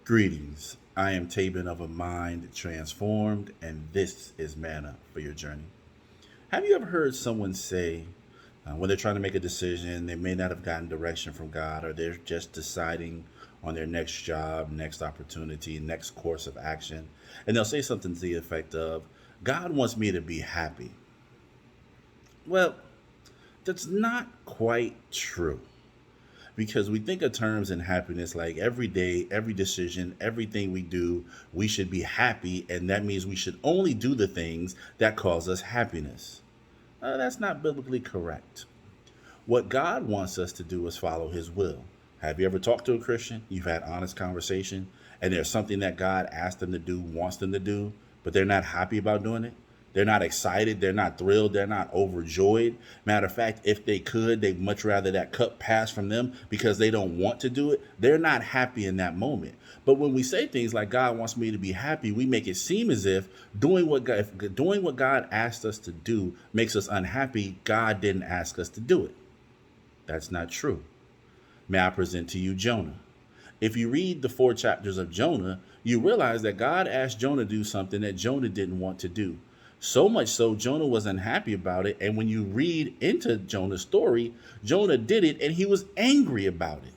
Greetings. I am Tabin of a Mind Transformed, and this is Manna for your journey. Have you ever heard someone say, when they're trying to make a decision, they may not have gotten direction from God, or they're just deciding on their next job, next opportunity, next course of action, and they'll say something to the effect of, God wants me to be happy. Well, that's not quite true because we think of terms in happiness like every day, every decision, everything we do, we should be happy, and that means we should only do the things that cause us happiness. That's not biblically correct. What God wants us to do is follow His will. Have you ever talked to a Christian? You've had honest conversation, and there's something that God asked them to do, wants them to do, but they're not happy about doing it? They're not excited. They're not thrilled. They're not overjoyed. Matter of fact, if they could, they'd much rather that cup pass from them because they don't want to do it. They're not happy in that moment. But when we say things like God wants me to be happy, we make it seem as if doing what God asked us to do makes us unhappy. God didn't ask us to do it. That's not true. May I present to you Jonah? If you read the 4 chapters of Jonah, you realize that God asked Jonah to do something that Jonah didn't want to do. So much so, Jonah was unhappy about it. And when you read into Jonah's story, Jonah did it and he was angry about it.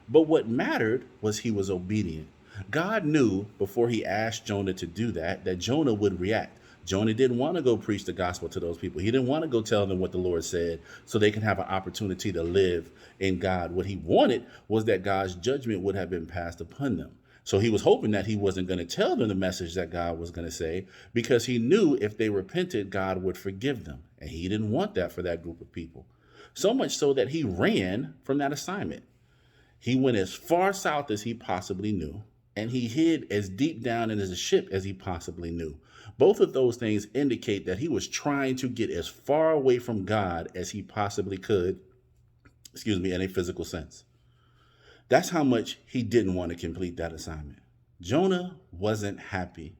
But what mattered was he was obedient. God knew before he asked Jonah to do that Jonah would react. Jonah didn't want to go preach the gospel to those people. He didn't want to go tell them what the Lord said so they can have an opportunity to live in God. What he wanted was that God's judgment would have been passed upon them. So he was hoping that he wasn't going to tell them the message that God was going to say because he knew if they repented, God would forgive them. And he didn't want that for that group of people. So much so that he ran from that assignment. He went as far south as he possibly knew, and he hid as deep down in his ship as he possibly knew. Both of those things indicate that he was trying to get as far away from God as he possibly could, in a physical sense. That's how much he didn't want to complete that assignment. Jonah wasn't happy.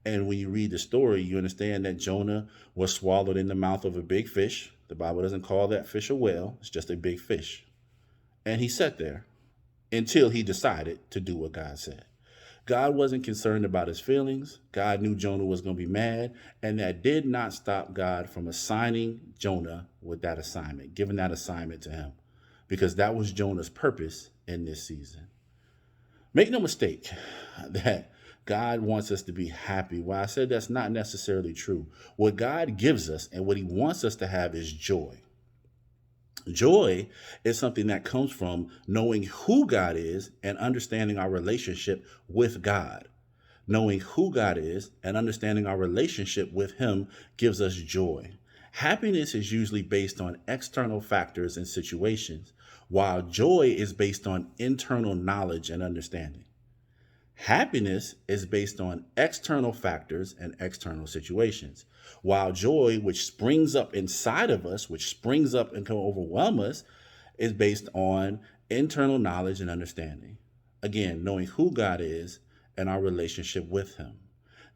And when you read the story, you understand that Jonah was swallowed in the mouth of a big fish. The Bible doesn't call that fish a whale, it's just a big fish. And he sat there until he decided to do what God said. God wasn't concerned about his feelings. God knew Jonah was going to be mad, and that did not stop God from assigning Jonah with that assignment, giving that assignment to him, because that was Jonah's purpose in this season. Make no mistake that God wants us to be happy. Well, I said that's not necessarily true. What God gives us and what he wants us to have is joy. Joy is something that comes from knowing who God is and understanding our relationship with God. Knowing who God is and understanding our relationship with him gives us joy. Happiness is usually based on external factors and situations, while joy is based on internal knowledge and understanding. Happiness is based on external factors and external situations, while joy, which springs up inside of us, which springs up and can overwhelm us, is based on internal knowledge and understanding. Again, knowing who God is and our relationship with him.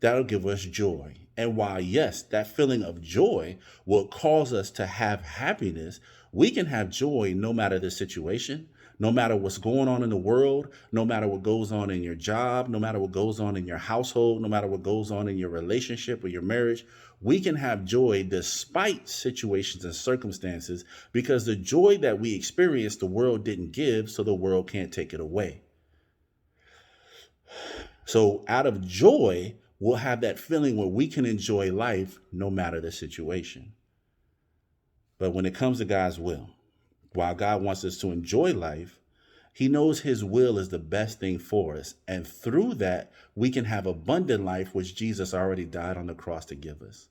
That'll give us joy. And while, yes, that feeling of joy will cause us to have happiness, we can have joy no matter the situation, no matter what's going on in the world, no matter what goes on in your job, no matter what goes on in your household, no matter what goes on in your relationship or your marriage. We can have joy despite situations and circumstances because the joy that we experience, the world didn't give, so the world can't take it away. So out of joy, we'll have that feeling where we can enjoy life no matter the situation. But when it comes to God's will, while God wants us to enjoy life, he knows his will is the best thing for us. And through that, we can have abundant life, which Jesus already died on the cross to give us.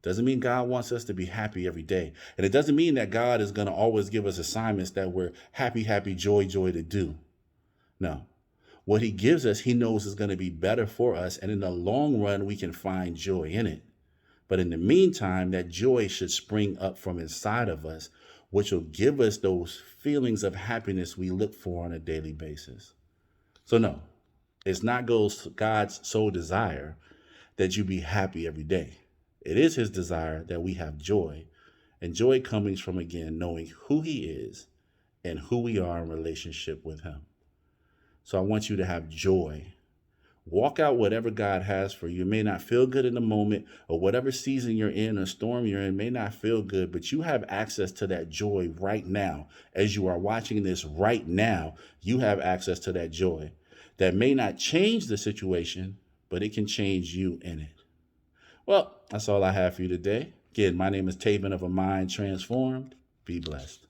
Doesn't mean God wants us to be happy every day. And it doesn't mean that God is going to always give us assignments that we're happy, happy, joy, joy to do. No. What he gives us, he knows is going to be better for us. And in the long run, we can find joy in it. But in the meantime, that joy should spring up from inside of us, which will give us those feelings of happiness we look for on a daily basis. So no, it's not God's sole desire that you be happy every day. It is his desire that we have joy, and joy comes from, again, knowing who he is and who we are in relationship with him. So I want you to have joy. Walk out whatever God has for you. It may not feel good in the moment, or whatever season you're in or storm you're in may not feel good, but you have access to that joy right now. As you are watching this right now, you have access to that joy that may not change the situation, but it can change you in it. Well, that's all I have for you today. Again, my name is Taven of A Mind Transformed. Be blessed.